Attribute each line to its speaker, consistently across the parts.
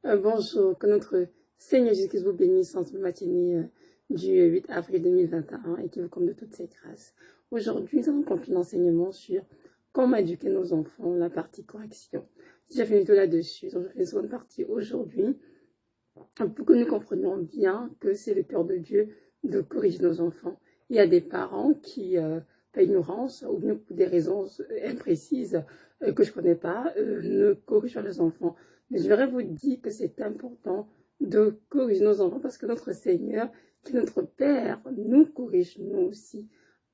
Speaker 1: Bonjour, que notre Seigneur Jésus-Christ vous bénisse en cette matinée du 8 avril 2021 et qui vous comble de toutes ses grâces. Aujourd'hui, nous allons continuer l'enseignement sur comment éduquer nos enfants, la partie correction. J'ai fait une vidéo là-dessus, donc je fais une seconde partie aujourd'hui pour que nous comprenions bien que c'est le cœur de Dieu de corriger nos enfants. Il y a des parents qui, par ignorance ou bien pour des raisons imprécises que je ne connais pas, ne corrigent pas leurs enfants. Mais je voudrais vous dire que c'est important de corriger nos enfants parce que notre Seigneur, qui est notre Père, nous corrige nous aussi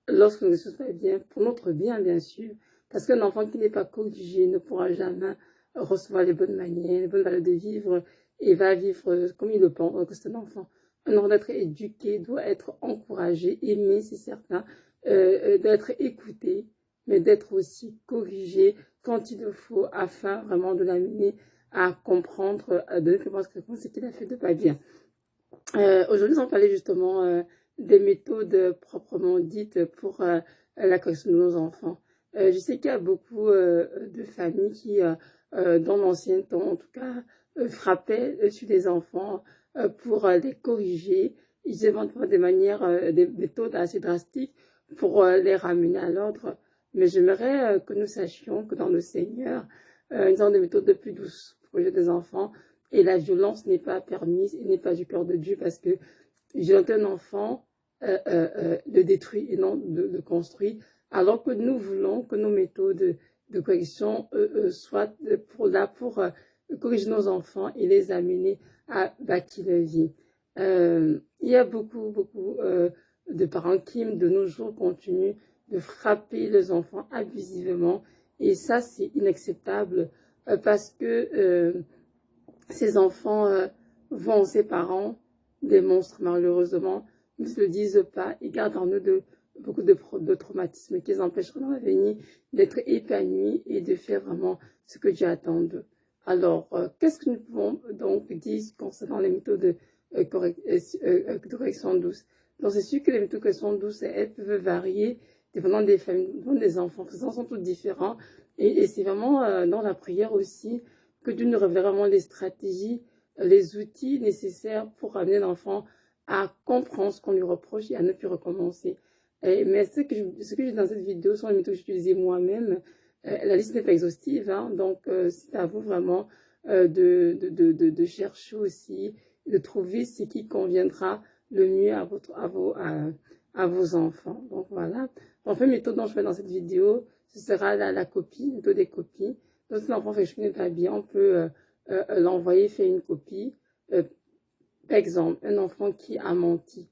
Speaker 1: lorsque nous ne sommes pas bien, pour notre bien, bien sûr. Parce qu'un enfant qui n'est pas corrigé ne pourra jamais recevoir les bonnes manières, les bonnes valeurs de vivre et va vivre comme il le pense. Donc c'est un enfant. Un enfant d'être éduqué doit être encouragé, aimé, c'est certain, d'être écouté, mais d'être aussi corrigé quand il le faut afin vraiment de l'amener à comprendre, de ne pas ce qu'il a fait de pas bien. Aujourd'hui, on parlait justement des méthodes proprement dites pour la correction de nos enfants. Je sais qu'il y a beaucoup de familles qui, dans l'ancien temps, en tout cas, frappaient sur des enfants pour les corriger. Ils inventent des manières, des méthodes assez drastiques pour les ramener à l'ordre. Mais j'aimerais que nous sachions que dans le Seigneur, nous avons des méthodes de plus douces pour corriger des enfants. Et la violence n'est pas permise et n'est pas du cœur de Dieu parce que violenter un enfant le détruit et non le construit. Alors que nous voulons que nos méthodes de correction soient pour corriger nos enfants et les amener à bâtir leur vie. Il y a beaucoup de parents qui, de nos jours, continuent de frapper les enfants abusivement. Et ça, c'est inacceptable parce que ces enfants vont ses parents des monstres malheureusement, ne se le disent pas et gardent en eux beaucoup de traumatismes qui les empêcheront dans l'avenir d'être épanouis et de faire vraiment ce que Dieu attend d'eux. Alors, qu'est-ce que nous pouvons donc dire concernant les méthodes de correction douce? Donc, c'est sûr que les méthodes de correction douce, elles peuvent varier dépendant des familles, dépendant des enfants. Les enfants sont tous différents et c'est vraiment dans la prière aussi que Dieu nous révèle vraiment les stratégies, les outils nécessaires pour amener l'enfant à comprendre ce qu'on lui reproche et à ne plus recommencer. Mais ce que je dis dans cette vidéo sont les méthodes que j'utilisais moi-même. La liste n'est pas exhaustive, hein, donc c'est à vous vraiment de chercher aussi, de trouver ce qui conviendra le mieux à vos enfants. Donc voilà. La première méthode dont je fais dans cette vidéo, ce sera la copie, la méthode des copies. Donc, si l'enfant fait quelque chose qui n'est pas bien, on peut l'envoyer faire une copie. Par exemple, un enfant qui a menti.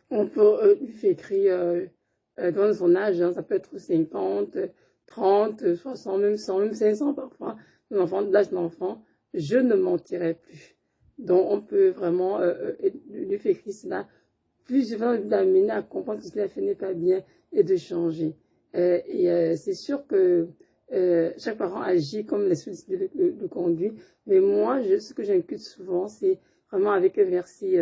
Speaker 1: On peut lui faire écrire dans son âge, hein, ça peut être 50, 30, 60, même 100, même 500 parfois. L'âge de l'enfant, je ne mentirai plus. Donc, on peut vraiment lui faire écrire cela, plus l'amener à comprendre que ce qu'il a fait n'est pas bien et de changer. C'est sûr que chaque parent agit comme l'Esprit le conduit, mais moi, ce que j'inculque souvent, c'est vraiment avec un verset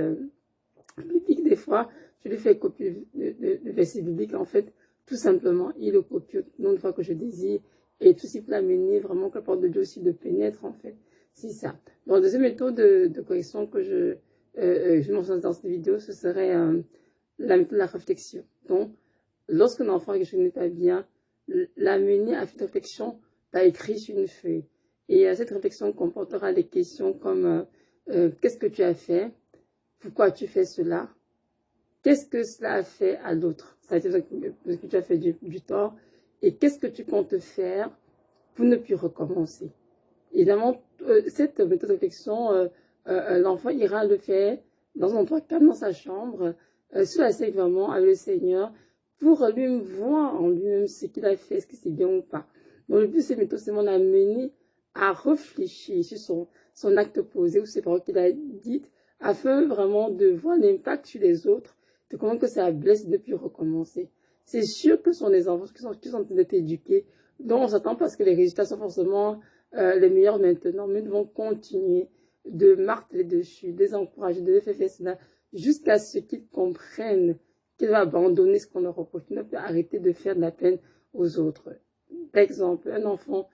Speaker 1: biblique. Des fois, je lui fais copier le verset biblique, en fait, tout simplement, il le copie le nombre de fois que je désire, et tout ce pour l'amener vraiment que la parole de Dieu aussi de pénètre, en fait. C'est ça. Donc, la deuxième méthode de correction que je mentionne dans cette vidéo, ce serait la méthode de la réflexion. Donc, lorsqu'un enfant a quelque chose qui n'est pas bien, l'amener à faire une réflexion par écrit sur une feuille. Et cette réflexion comportera des questions comme qu'est-ce que tu as fait? Pourquoi tu fais cela? Qu'est-ce que cela a fait à l'autre? C'est-à-dire que tu as fait du tort. Et qu'est-ce que tu comptes faire pour ne plus recommencer? Évidemment, cette méthode de réflexion, l'enfant ira le faire dans un endroit calme dans sa chambre, sous la vraiment avec le Seigneur, pour lui voir en lui-même ce qu'il a fait, est-ce que c'est bien ou pas. Donc le but, c'est méthode, c'est l'amener à réfléchir sur son acte posé ou ses paroles qu'il a dites, afin vraiment de voir l'impact sur les autres, de comment que ça blesse depuis recommencer. C'est sûr que ce sont des enfants qui sont en train d'être éduqués, dont on s'attend parce que les résultats sont forcément les meilleurs maintenant, mais nous devons continuer de marteler dessus, de les encourager, de les faire cela, jusqu'à ce qu'ils comprennent qu'ils doivent abandonner ce qu'on leur reproche, qu'ils ne peuvent arrêter de faire de la peine aux autres. Par exemple, un enfant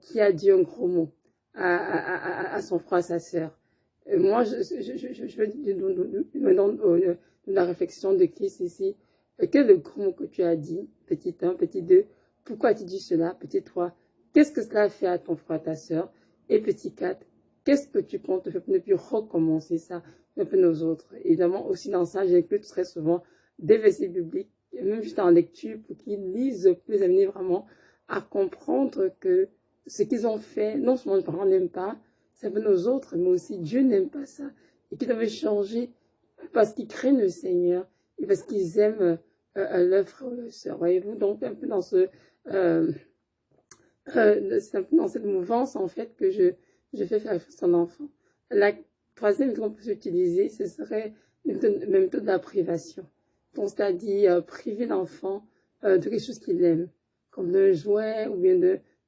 Speaker 1: qui a dit un gros mot, à son frère, à sa sœur. Moi, je veux de la réflexion de Christ ici. Quel est le gros mot que tu as dit, petit 1, petit 2? Pourquoi as-tu dit cela, petit 3? Qu'est-ce que cela a fait à ton frère, à ta sœur? Et petit 4, qu'est-ce que tu comptes faire pour ne plus recommencer ça un peu nos autres? Évidemment, aussi dans ça, j'inclus très souvent des versets bibliques, même juste en lecture, pour qu'ils lisent, pour les amener vraiment à comprendre que ce qu'ils ont fait, non seulement les parents n'aiment pas, c'est pour nos autres, mais aussi Dieu n'aime pas ça. Et qu'ils doivent changer parce qu'ils craignent le Seigneur et parce qu'ils aiment leur frère ou leur sœur. Voyez-vous, donc un peu dans c'est un peu dans cette mouvance en fait que je fais faire son enfant. La troisième qu'on peut utiliser, ce serait la méthode de la privation. Donc c'est-à-dire priver l'enfant de quelque chose qu'il aime, comme d'un jouet ou bien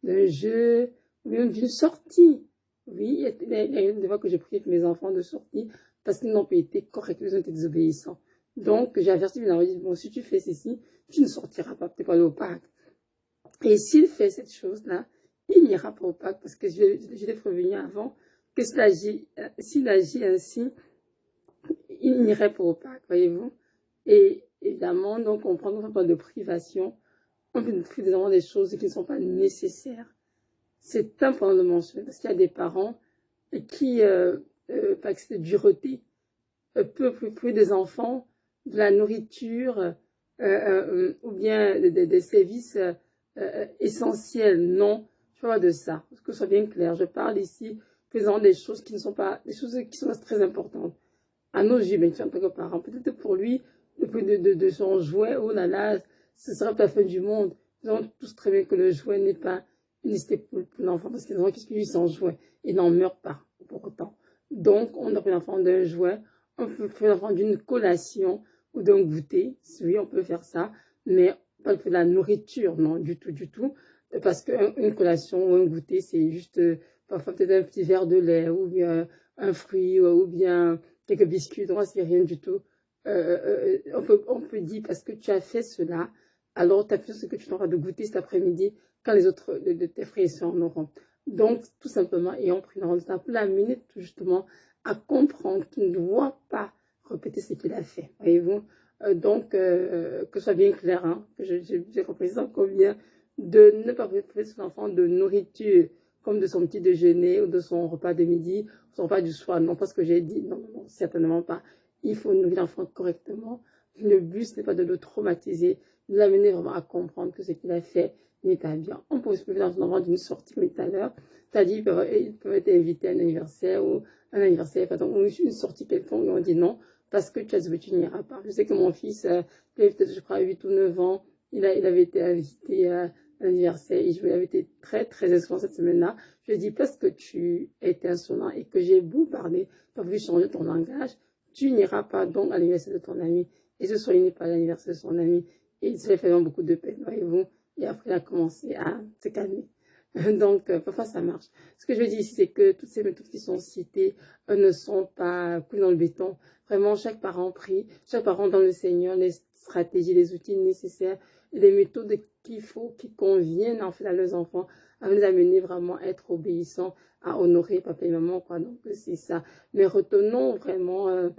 Speaker 1: d'un jeu ou bien d'une sortie. Oui, il y a une fois que je prive mes enfants de sortie parce qu'ils n'ont pas été corrects, ils ont été désobéissants. Donc j'ai averti mes enfants, bon, si tu fais ceci, tu ne sortiras pas, peut-être pas aller au parc. Et s'il fait cette chose-là, il n'ira pas au Pâques parce que je l'ai prévenu avant que s'il agit ainsi, il n'irait pas au Pâques, voyez-vous. Et évidemment, donc on prend pas de privation, on peut priver des choses qui ne sont pas nécessaires. C'est important de mentionner parce qu'il y a des parents qui, par excès de dureté, peuvent priver des enfants de la nourriture ou bien des services essentiels. Non, je parle de ça, que ce soit bien clair. Je parle ici, faisant des choses qui ne sont pas, des choses qui sont très importantes. À nos yeux, bien sûr, en tant que parents. Peut-être pour lui, le prix de son jouet, oh là là, ce sera pas la fin du monde. Nous savons tous très bien que le jouet n'est pas une nécessité pour l'enfant, parce qu'il y a des enfants qui sans jouet et n'en meurent pas pour autant. Donc, on doit faire l'enfant d'un jouet, on peut faire l'enfant d'une collation ou d'un goûter. Oui, on peut faire ça, mais pas de la nourriture, non, du tout, du tout. Parce qu'une collation ou un goûter, c'est juste parfois peut-être un petit verre de lait ou bien un fruit ou bien quelques biscuits. Donc, c'est rien du tout. On peut dire parce que tu as fait cela, alors tu as fait ce que tu auras de goûter cet après-midi quand les autres de tes frères et sœurs en auront. Donc, tout simplement, ayant pris dans le temps pour l'amener justement à comprendre qu'il ne doit pas répéter ce qu'il a fait. Voyez-vous? Donc, que ce soit bien clair, hein, que j'ai compris ça combien de ne pas priver son enfant de nourriture, comme de son petit déjeuner ou de son repas de midi, ou son repas du soir. Non, pas ce que j'ai dit. Non, non, non, certainement pas. Il faut nourrir l'enfant correctement. Le but, ce n'est pas de le traumatiser, de l'amener vraiment à comprendre que ce qu'il a fait n'est pas bien. On peut se priver dans son enfant d'une sortie, comme tout à l'heure. C'est-à-dire, il peut être invité à un anniversaire ou ou une sortie quelconque, et on dit non, parce que tu n'iras pas. Je sais que mon fils, il avait peut-être, je crois, 8 ou 9 ans, il avait été invité à un anniversaire, et il avait été très, très insolent cette semaine-là. Je lui ai dit, parce que tu étais insolent et que j'ai beau parler, tu as voulu changer ton langage, tu n'iras pas donc à l'anniversaire de ton ami. Et ce soir, il n'est pas à l'anniversaire de son ami. Et il s'est fait vraiment beaucoup de peine, voyez-vous. Et après, il a commencé à se calmer. Donc, parfois, ça marche. Ce que je veux dire ici, c'est que toutes ces méthodes qui sont citées ne sont pas coulées dans le béton. Vraiment, chaque parent prie, chaque parent dans le Seigneur, les stratégies, les outils nécessaires, et les méthodes qu'il faut, qui conviennent en fait à leurs enfants, à les amener vraiment à être obéissants, à honorer papa et maman, quoi. Donc, c'est ça. Mais retenons vraiment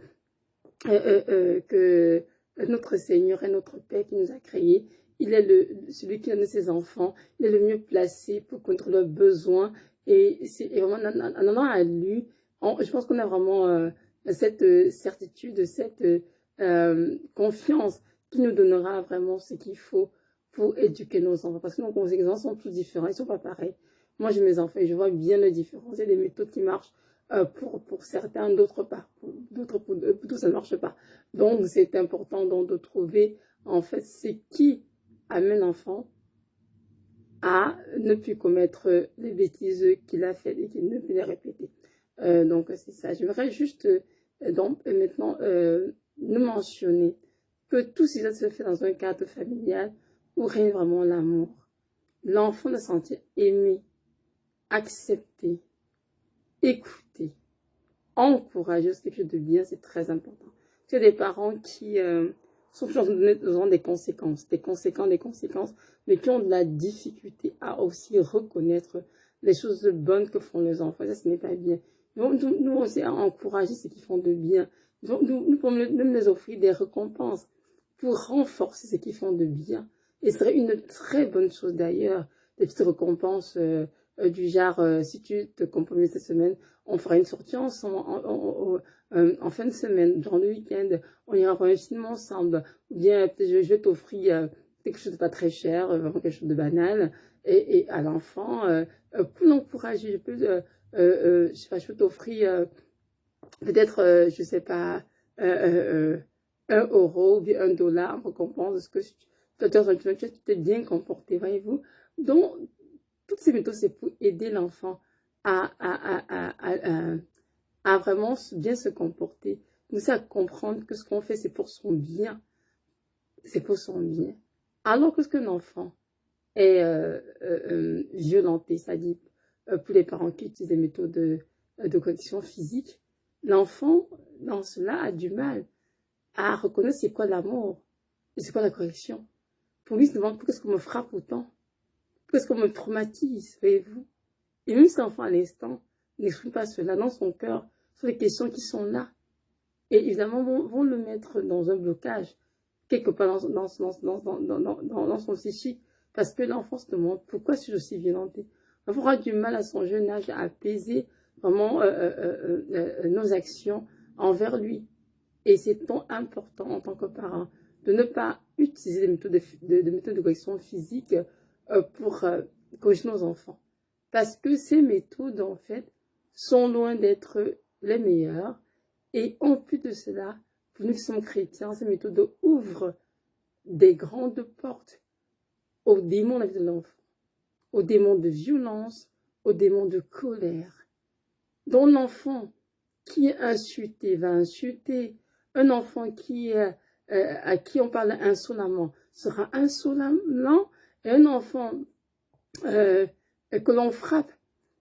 Speaker 1: que notre Seigneur est notre Père qui nous a créés. Il est celui qui donne ses enfants. Il est le mieux placé pour connaître leurs besoins. Et vraiment, en allant à lui, je pense qu'on a vraiment cette certitude, cette confiance qui nous donnera vraiment ce qu'il faut pour éduquer nos enfants. Parce que nos enfants sont tous différents, ils ne sont pas pareils. Moi, j'ai mes enfants et je vois bien la différence. Il y a des méthodes qui marchent pour certains, d'autres pas. Pour d'autres, ça ne marche pas. Donc, c'est important donc, de trouver, en fait, ce qui amène l'enfant à ne plus commettre les bêtises qu'il a fait et qu'il ne peut les répéter. Donc, c'est ça. J'aimerais juste donc maintenant nous mentionner que tout cela se fait dans un cadre familial où règne vraiment l'amour. L'enfant doit se sentir aimé, accepté, écouté, encourager quelque chose de bien, c'est très important. Il y a des parents qui sont toujours dans des conséquences, mais qui ont de la difficulté à aussi reconnaître les choses bonnes que font les enfants. Ça, ce n'est pas bien. Nous aussi encourager ce qui font de bien. Nous pouvons même les offrir des récompenses pour renforcer ce qui font de bien. Et ce serait une très bonne chose d'ailleurs, des petites récompenses du genre, si tu te compromis cette semaine, on fera une sortie ensemble en fin de semaine, durant le week-end, on ira voir un film ensemble, ou bien je vais t'offrir quelque chose de pas très cher, vraiment quelque chose de banal, et à l'enfant, pour l'encourager, je sais pas, je peux t'offrir peut-être, je sais pas, 1 € ou bien $1 en récompense de ce que tu t'es bien comporté, voyez-vous. Donc, toutes ces méthodes, c'est pour aider l'enfant à vraiment bien se comporter. Nous à comprendre que ce qu'on fait, c'est pour son bien. C'est pour son bien. Alors que ce qu'un enfant est violenté, c'est-à-dire pour les parents qui utilisent des méthodes de correction physique, l'enfant, dans cela, a du mal à reconnaître c'est quoi l'amour et c'est quoi la correction. Pour lui, il se demande pourquoi est-ce qu'on me frappe autant, pourquoi est-ce qu'on me traumatise, voyez-vous. Et même si l'enfant, à l'instant, n'exprime pas cela dans son cœur, sur les questions qui sont là, et évidemment vont le mettre dans un blocage, quelque part dans son psychique, parce que l'enfant se demande pourquoi suis-je aussi violenté. L'enfant aura du mal à son jeune âge à apaiser vraiment nos actions envers lui. Et c'est tant important en tant que parent de ne pas utiliser des méthodes de correction physique pour corriger nos enfants. Parce que ces méthodes, en fait, sont loin d'être les meilleures. Et en plus de cela, pour nous qui sommes chrétiens, ces méthodes ouvrent des grandes portes aux démons de la vie de l'enfant, aux démons de violence, aux démons de colère. Donc l'enfant qui est insulté va insulter. Un enfant à qui on parle insolemment sera insolemment. Et un enfant que l'on frappe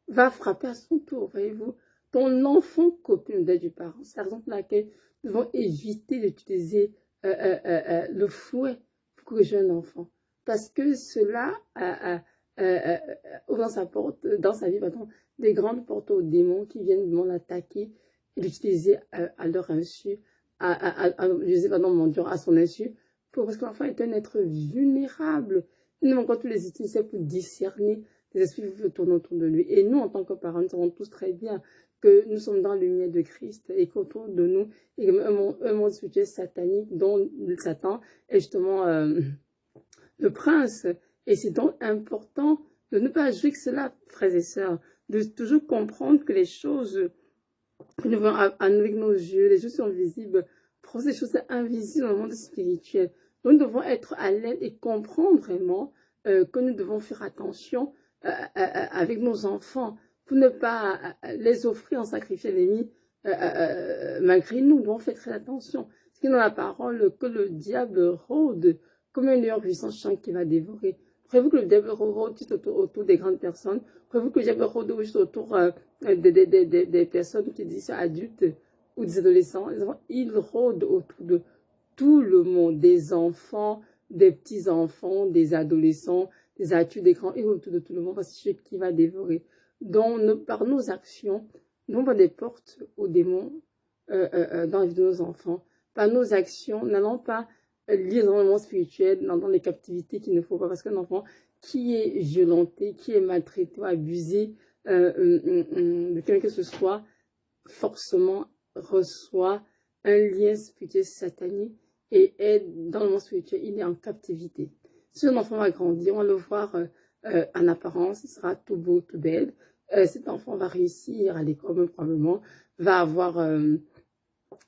Speaker 1: va frapper à son tour, voyez-vous. Ton enfant copine d'aide du parent. C'est la raison pour laquelle nous devons éviter d'utiliser le fouet pour corriger un enfant. Parce que cela ouvre dans sa vie, pardon, des grandes portes aux démons qui viennent l'attaquer et l'utiliser à leur insu, à son insu, parce que l'enfant est un être vulnérable. Nous devons encore tous les utiliser pour discerner les esprits qui tournent autour de lui. Et nous, en tant que parents, nous savons tous très bien que nous sommes dans le lumière de Christ et qu'autour de nous, il y a un monde spirituel satanique dont Satan est justement le prince. Et c'est donc important de ne pas jouer que cela, frères et sœurs, de toujours comprendre que les choses que nous voyons avec nos yeux, les choses sont visibles, pour ces choses invisibles dans le monde spirituel. Donc nous devons être à l'aide et comprendre vraiment que nous devons faire attention avec nos enfants pour ne pas les offrir en sacrifice à l'ennemi malgré nous. Nous devons faire très attention. Parce que dans la parole, que le diable rôde comme un lion puissant chien qui va dévorer. Prévoyez-vous que le diable rôde juste autour des grandes personnes. Prévoyez-vous que le diable rôde juste autour des personnes qui disent adultes ou des adolescents. Il rôde autour de tout le monde, des enfants, des petits-enfants, des adolescents, des adultes, des grands, et autour de tout le monde, parce que c'est celui qui va dévorer. Donc, par nos actions, nous ouvrons des portes aux démons dans la vie de nos enfants. Par nos actions, n'allons pas lire dans le monde spirituel, dans les captivités qu'il ne faut pas, parce qu'un enfant qui est violenté, qui est maltraité, abusé de quelqu'un que ce soit, forcément reçoit un lien spirituel satanique et est dans le monde spirituel, il est en captivité. Si un enfant va grandir, on va le voir en apparence, il sera tout beau, tout belle. Cet enfant va réussir à l'école probablement, va avoir un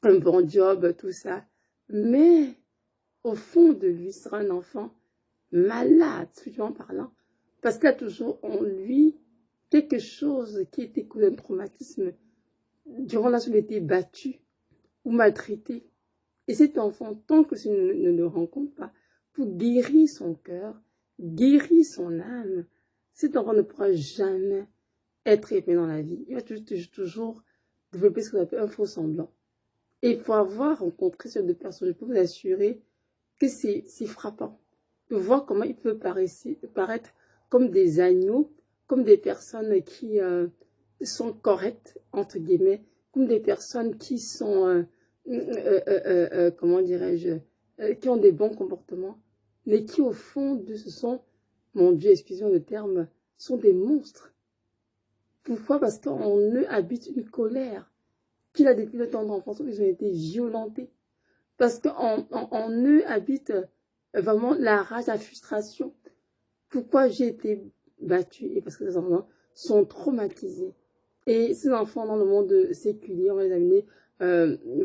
Speaker 1: bon job, tout ça. Mais au fond de lui, il sera un enfant malade, spirituellement parlant, parce qu'il a toujours en lui quelque chose qui était d'un traumatisme durant la il a été battu ou maltraité. Et cet enfant, tant que ça ne le rencontre pas, pour guérir son cœur, guérir son âme, cet enfant ne pourra jamais être épais dans la vie. Il va toujours développer ce qu'on appelle un faux semblant. Et pour avoir rencontré ces deux personnes, je peux vous assurer que c'est frappant de voir comment ils peuvent paraître comme des agneaux comme des personnes qui sont correctes, entre guillemets, comme des personnes qui sont, comment dirais-je, qui ont des bons comportements, mais qui au fond de ce sont, mon Dieu, excusez-moi le terme, sont des monstres. Pourquoi? Parce qu'en eux habite une colère qu'il a depuis le temps d'enfance où ils ont été violentés. Parce qu'en eux habite vraiment la rage, la frustration. Pourquoi j'ai été battue? Et parce que les enfants sont traumatisés. Et ces enfants dans le monde séculier, on va les amener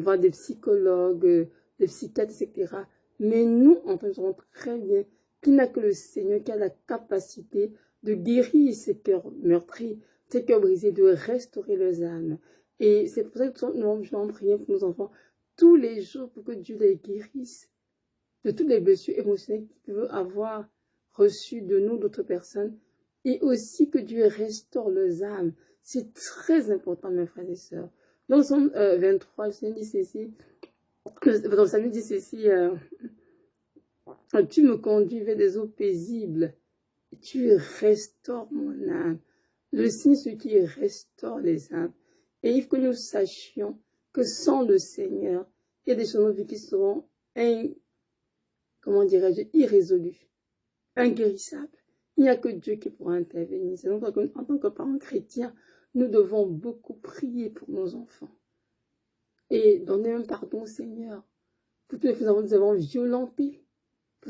Speaker 1: voir des psychologues, des psychiatres, etc. Mais nous, en tant que nous savons très bien qu'il n'y a que le Seigneur qui a la capacité de guérir ces cœurs meurtris, ces cœurs brisés, de restaurer leurs âmes. Et c'est pour ça que nous devons prier pour nos enfants tous les jours pour que Dieu les guérisse de toutes les blessures émotionnelles qu'ils peuvent avoir reçues de nous, d'autres personnes, et aussi que Dieu restaure leurs âmes. C'est très important, mes frères et sœurs. Dans le Psaume 23, le Seigneur dit ceci, dans le Samuel dit ceci, tu me conduis vers des eaux paisibles, tu restaures mon âme. Le Seigneur, c'est celui qui restaure les âmes. Et il faut que nous sachions que sans le Seigneur, il y a des choses dans nos vies qui seront, comment dirais-je, irrésolues, inguérissables. Il n'y a que Dieu qui pourra intervenir. C'est donc en tant que parents chrétiens, nous devons beaucoup prier pour nos enfants. Et donner un pardon au Seigneur. Pour tous les fois nous avons violentés.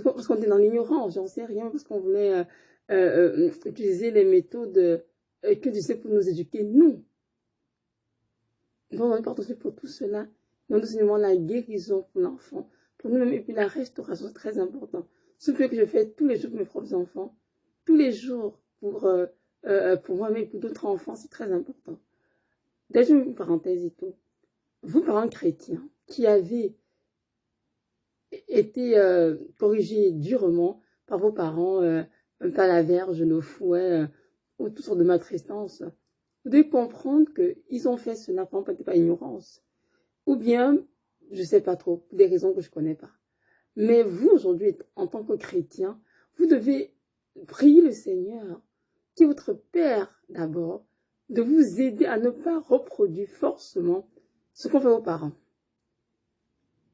Speaker 1: Parce qu'on est dans l'ignorance, j'en sais rien, parce qu'on voulait utiliser les méthodes que Dieu sait pour nous éduquer, nous. Nous devons pardon pour tout cela. Nous demandons la guérison pour l'enfant. Pour nous-mêmes, et puis la restauration, c'est très important. Ce que je fais tous les jours pour mes propres enfants, tous les jours pour moi-même et pour d'autres enfants, c'est très important. Déjà, une parenthèse et tout. Vous, parents chrétiens, qui avez été corrigés durement par vos parents, par la verge, le fouet, ou toutes sortes de maltraitances, vous devez comprendre qu'ils ont fait cela peut-être par ignorance. Ou bien, je ne sais pas trop, pour des raisons que je ne connais pas. Mais vous, aujourd'hui, en tant que chrétien, vous devez prier le Seigneur, qui est votre Père d'abord, de vous aider à ne pas reproduire forcément ce qu'ont fait vos parents.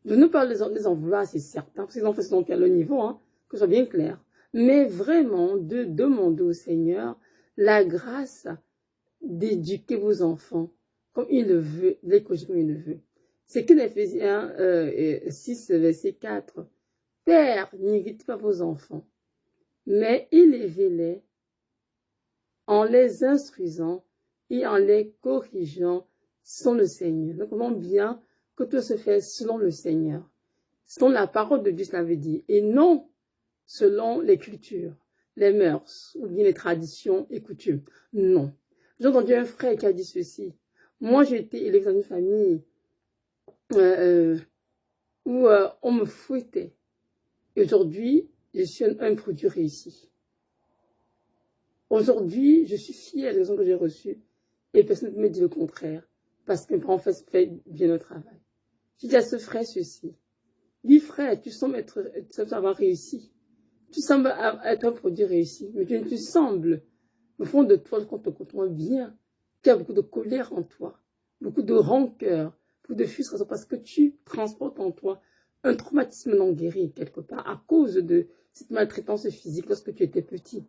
Speaker 1: De ne pas les en vouloir, c'est certain, parce qu'ils ont fait ce qu'ils ont à leur niveau, hein, que ce soit bien clair. Mais vraiment, de demander au Seigneur la grâce d'éduquer vos enfants comme il le veut, de les corriger comme il le veut. C'est que l'Éphésiens 6, verset 4. Père, n'irrite pas vos enfants, mais élevez-les en les instruisant et en les corrigeant selon le Seigneur. Donc, vraiment bien que tout se fait selon le Seigneur. Selon la parole de Dieu, cela veut dire. Et non selon les cultures, les mœurs, ou bien les traditions et coutumes. Non. J'ai entendu un frère qui a dit ceci. Moi, j'ai été élevé dans une famille où on me fouettait. Et aujourd'hui, je suis un produit réussi. Aujourd'hui, je suis fière des raisons que j'ai reçues et personne ne me dit le contraire parce que mes parents fait bien le travail. J'ai dit à ce frère ceci. Dis frère, tu sembles avoir réussi. Tu sembles être un produit réussi, mais tu sembles, au fond de toi, quand on te comprend bien, qu'il y a beaucoup de colère en toi, beaucoup de rancœur, beaucoup de frustration parce que tu transportes en toi un traumatisme non guéri quelque part à cause de cette maltraitance physique lorsque tu étais petit.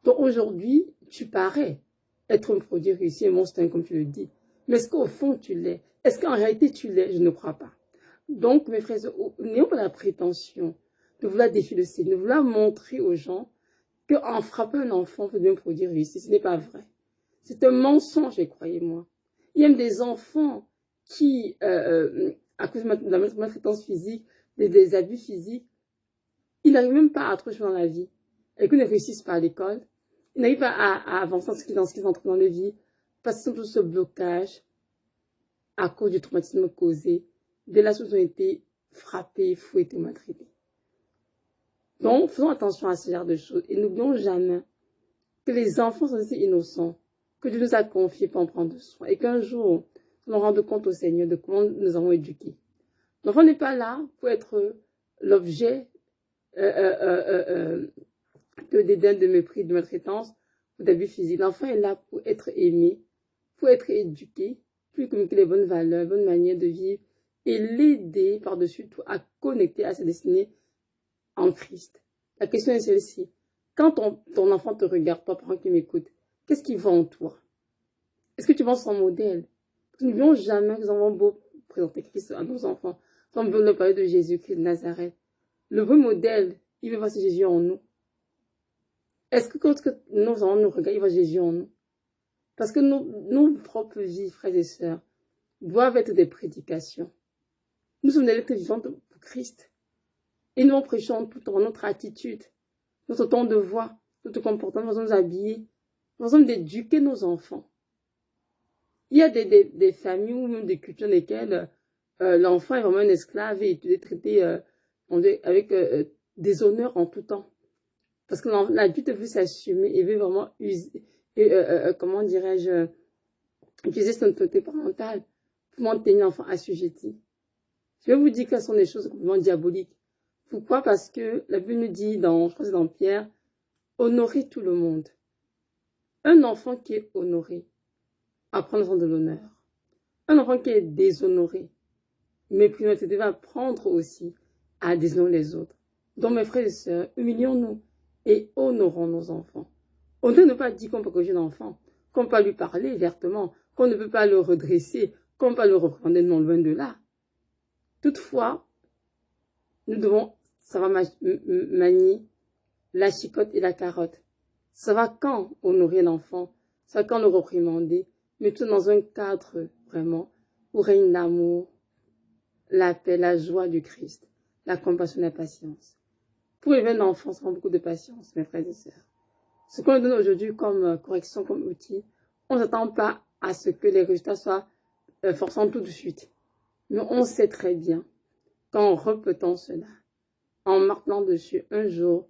Speaker 1: Donc aujourd'hui, tu parais être un produit réussi, un monstre, comme tu le dis. Mais est-ce qu'au fond, tu l'es? Est-ce qu'en réalité, tu l'es? Je ne crois pas. Donc, mes frères, n'ayons pas la prétention de vouloir défier le Seigneur, de vouloir montrer aux gens qu'en frappant un enfant, on peut bien produire réussi. Ce n'est pas vrai. C'est un mensonge, croyez-moi. Il y a même des enfants qui, à cause de la maltraitance physique, des abus physiques, ils n'arrivent même pas à trouver dans la vie. Et qu'ils ne réussissent pas à l'école. Ils n'arrivent pas à avancer dans ce qu'ils entrent dans la vie parce qu'ils ont tout ce blocage à cause du traumatisme causé dès la chose ont été frappés, fouettés, maltraités. Donc, faisons attention à ce genre de choses et n'oublions jamais que les enfants sont aussi innocents, que Dieu nous a confiés pour en prendre soin et qu'un jour, nous nous rendons compte au Seigneur de comment nous avons éduqué. L'enfant n'est pas là pour être l'objet de dédain, de mépris, de maltraitance ou d'abus physiques. L'enfant est là pour être aimé, pour être éduqué, pour communiquer les bonnes valeurs, les bonnes manières de vivre et l'aider par-dessus tout à connecter à sa destinée en Christ. La question est celle-ci. Quand ton enfant te regarde, toi, parent qui m'écoute, qu'est-ce qu'il voit en toi? Est-ce que tu vois son modèle? Nous ne voulons jamais que nous avons beau présenter Christ à nos enfants. Nous avons beau leur parler de Jésus-Christ de Nazareth. Le vrai modèle, il veut voir ce Jésus en nous. Est-ce que quand nos enfants nous regardent, ils voient Jésus en nous? Parce que nos propres vies, frères et sœurs, doivent être des prédications. Nous sommes des lettres vivantes pour Christ. Et nous prêchons tout en notre attitude, notre ton de voix, notre comportement, nous nous habiller, nous sommes d'éduquer nos enfants. Il y a des familles ou même des cultures dans lesquelles l'enfant est vraiment un esclave et il est traité avec déshonneur en tout temps. Parce que l'adulte veut s'assumer et veut vraiment comment dirais-je, utiliser son autorité parentale pour maintenir l'enfant assujetti. Je vais vous dire quelles sont les choses complètement diaboliques. Pourquoi? Parce que la Bible nous dit, je crois que c'est dans Pierre, honorer tout le monde. Un enfant qui est honoré apprendre de l'honneur. Un enfant qui est déshonoré, méprisant, etc., va apprendre aussi à déshonorer les autres. Donc, mes frères et sœurs, humilions-nous et honorons nos enfants. On ne peut pas dire qu'on peut corriger l'enfant, qu'on peut pas lui parler vertement, qu'on ne peut pas le redresser, qu'on ne peut pas le reprendre, non, loin de là. Toutefois, nous devons savoir manier la chicotte et la carotte. Ça va quand honorer l'enfant, ça va quand le réprimander, mais tout dans un cadre vraiment où règne l'amour, la paix, la joie du Christ, la compassion et la patience. Pour élever un enfant, ça prend beaucoup de patience, mes frères et sœurs. Ce qu'on donne aujourd'hui comme correction, comme outil, on ne s'attend pas à ce que les résultats soient forçants tout de suite. Mais on sait très bien qu'en répétant cela, en martelant dessus un jour,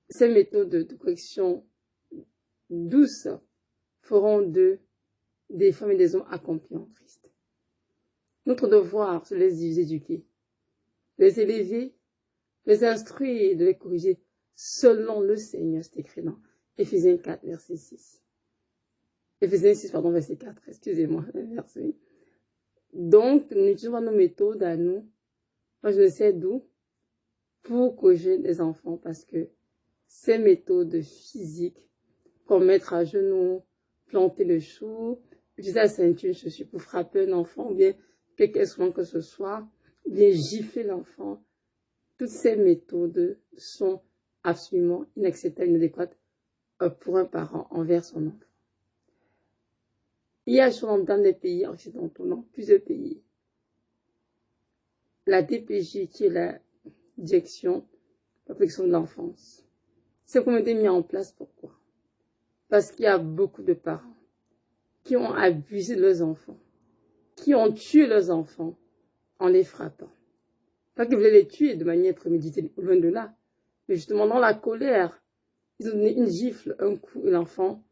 Speaker 1: ces méthodes de correction douces feront d'eux des femmes et des hommes accomplis en Christ. Notre devoir, c'est de les éduquer, les élever, les instruire et de les corriger selon le Seigneur. C'est écrit dans Éphésiens 4, verset 6. Éphésiens 6, pardon, verset 4, excusez-moi, verset. Donc, nous utilisons nos méthodes à nous, moi je ne sais d'où, pour corriger les enfants, parce que ces méthodes physiques, comme mettre à genoux, planter le chou, utiliser la ceinture, je suis pour frapper un enfant, ou bien quelque instrument que ce soit, ou bien gifler l'enfant, toutes ces méthodes sont absolument inacceptables, inadéquates pour un parent envers son enfant. Il y a dans des pays occidentaux, dans plusieurs pays, la DPJ, qui est la direction de la protection de l'enfance. C'est qu'on a été mis en place, pourquoi? Parce qu'il y a beaucoup de parents qui ont abusé de leurs enfants, qui ont tué leurs enfants en les frappant. Pas qu'ils voulaient les tuer de manière préméditée, loin de là, mais justement dans la colère, ils ont donné une gifle, un coup, et l'enfant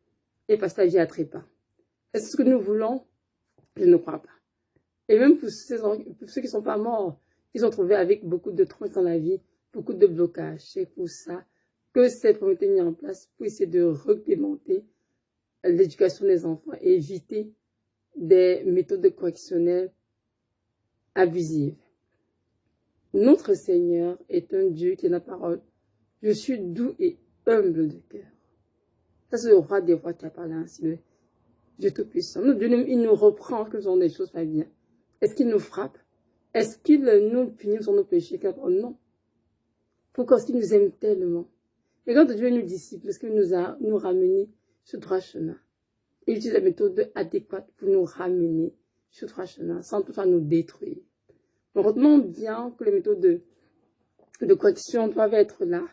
Speaker 1: est passé la vie à trépas. Est-ce ce que nous voulons? Je ne crois pas. Et même pour ceux qui ne sont pas morts, ils ont trouvé avec beaucoup de traumas dans la vie, beaucoup de blocages. C'est pour ça que cette ont été mis en place pour essayer de redémonter l'éducation des enfants et éviter des méthodes correctionnelles abusives. Notre Seigneur est un Dieu qui est la parole. Je suis doux et humble de cœur. Ça, c'est le roi des rois qui a parlé ainsi, le Dieu Tout-Puissant. Dieu, il nous reprend quand nous avons des choses pas bien. Est-ce qu'il nous frappe? Est-ce qu'il nous punit sur nos péchés? Non. Pourquoi? Parce qu'il nous aime tellement. Et quand Dieu nous disciple, parce qu'il nous ramené sur le droit chemin. Il utilise la méthode adéquate pour nous ramener sur le droit chemin, sans toutefois nous détruire. Donc, retenons bien que les méthodes de correction doivent être là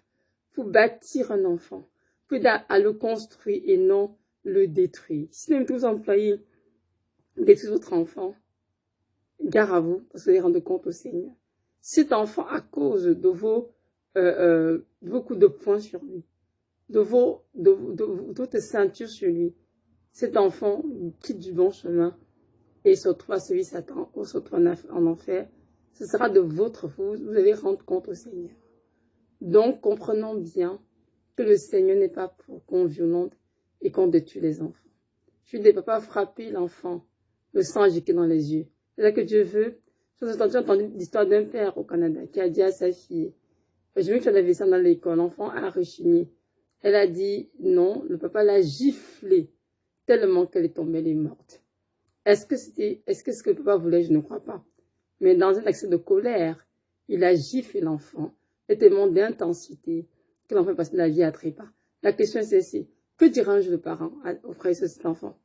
Speaker 1: pour bâtir un enfant, pour à le construire et non le détruire. Si les méthodes employées détruisent votre enfant, gare à vous, parce que vous allez rendre compte au Seigneur. Cet enfant, à cause de vos coups de poing sur lui, de votre ceinture sur lui, cet enfant quitte du bon chemin et se retrouve à celui Satan ou se retrouve en enfer. Ce sera de votre faute, vous allez rendre compte au Seigneur. Donc, comprenons bien que le Seigneur n'est pas pour qu'on violente, et qu'on détruit les enfants. Je dis, papa, frapper l'enfant, le sang giqué dans les yeux. C'est ça que Dieu veut. J'ai entendu l'histoire d'un père au Canada qui a dit à sa fille, je veux que tu avais ça dans l'école, l'enfant a rechigné. Elle a dit non, le papa l'a giflé tellement qu'elle est tombée, elle est morte. Est-ce que ce que le papa voulait? Je ne crois pas. Mais dans un accès de colère, il a giflé l'enfant, et tellement d'intensité que l'enfant est passé la vie à trépas. La question est celle-ci. Que dira un jour le parent au frère de cet enfant?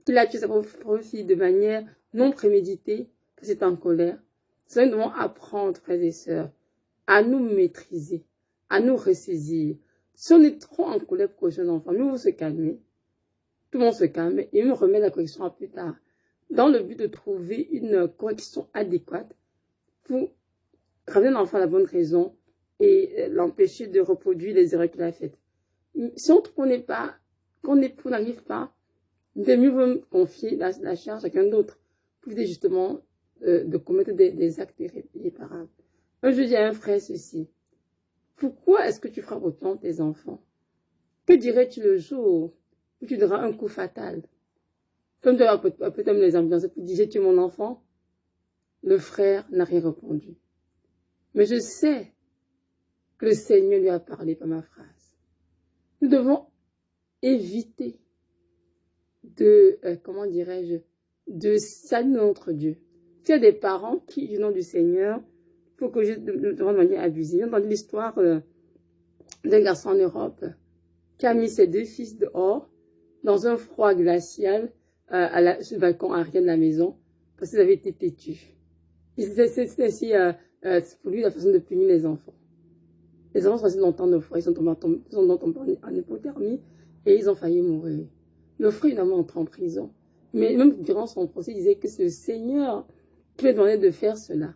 Speaker 1: Qu'il a tué sa propre fille de manière non préméditée, que c'est en colère. C'est nous devons apprendre, frères et sœurs, à nous maîtriser, à nous ressaisir. Si on est trop en colère pour le jeune enfant, nous vous se calmer. Tout le monde se calme et on remet la correction à plus tard. Dans le but de trouver une correction adéquate pour ramener l'enfant à la bonne raison et l'empêcher de reproduire les erreurs qu'il a faites. Si on trouve qu'on n'arrive pas, de mieux vaut confier la charge à quelqu'un d'autre pour éviter justement de commettre des actes irréparables. Un jour, je dis à un frère ceci. Pourquoi est-ce que tu frappes autant tes enfants? Que dirais-tu le jour où tu donneras un coup fatal? Comme tu as peut-être les ambulances pour dire j'ai tué mon enfant? Le frère n'a rien répondu. Mais je sais que le Seigneur lui a parlé par ma phrase. Nous devons éviter de, comment dirais-je, de saluer notre Dieu. Tu as des parents qui, du nom du Seigneur, faut que je de manière abusée. J'ai entendu l'histoire d'un garçon en Europe qui a mis ses 2 fils dehors dans un froid glacial sur le balcon arrière de la maison parce qu'ils avaient été têtus. C'est ainsi pour lui la façon de punir les enfants. Les enfants sont restés longtemps de froid, ils sont tombés en hypothermie et ils ont failli mourir. Le frère est entré en prison. Mais même durant son procès, il disait que c'est le Seigneur qui lui a demandé de faire cela.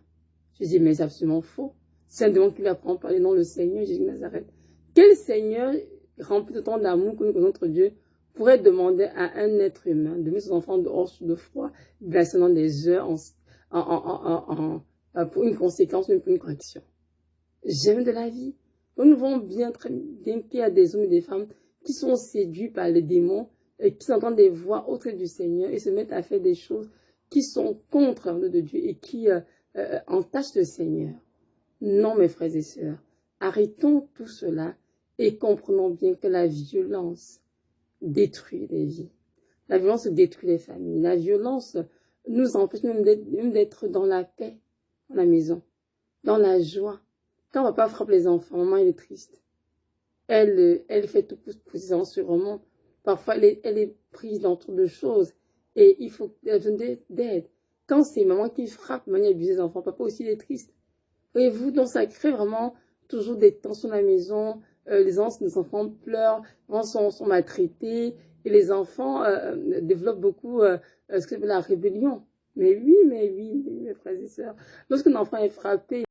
Speaker 1: Je dis, mais c'est absolument faux. C'est un démon qui lui apprend à parler dans le Seigneur, Jésus de Nazareth. Quel Seigneur, rempli de tant d'amour que notre Dieu, pourrait demander à un être humain de mettre son enfant dehors sous le froid, glaçant des heures pour une conséquence, même pour une correction? J'aime de la vie. Donc nous voyons bien qu'il y a des hommes et des femmes qui sont séduits par les démons et qui entendent des voix autres du Seigneur et se mettent à faire des choses qui sont contre l'ordre de Dieu et qui entachent le Seigneur. Non, mes frères et sœurs, arrêtons tout cela et comprenons bien que la violence détruit les vies. La violence détruit les familles. La violence nous empêche même d'être dans la paix, dans la maison, dans la joie. Quand papa frappe les enfants, maman elle est triste. Elle fait tout pour se sur le monde. Parfois elle est prise dans trop de choses et il faut donner d'aide. Quand c'est maman qui frappe, maman abuse les enfants, papa aussi il est triste. Voyez-vous, donc ça crée vraiment toujours des tensions dans la maison. Les enfants pleurent, les enfants sont maltraités et les enfants développent beaucoup ce qu'on appelle la rébellion. Mais oui, mes frères et sœurs, lorsqu'un enfant est frappé,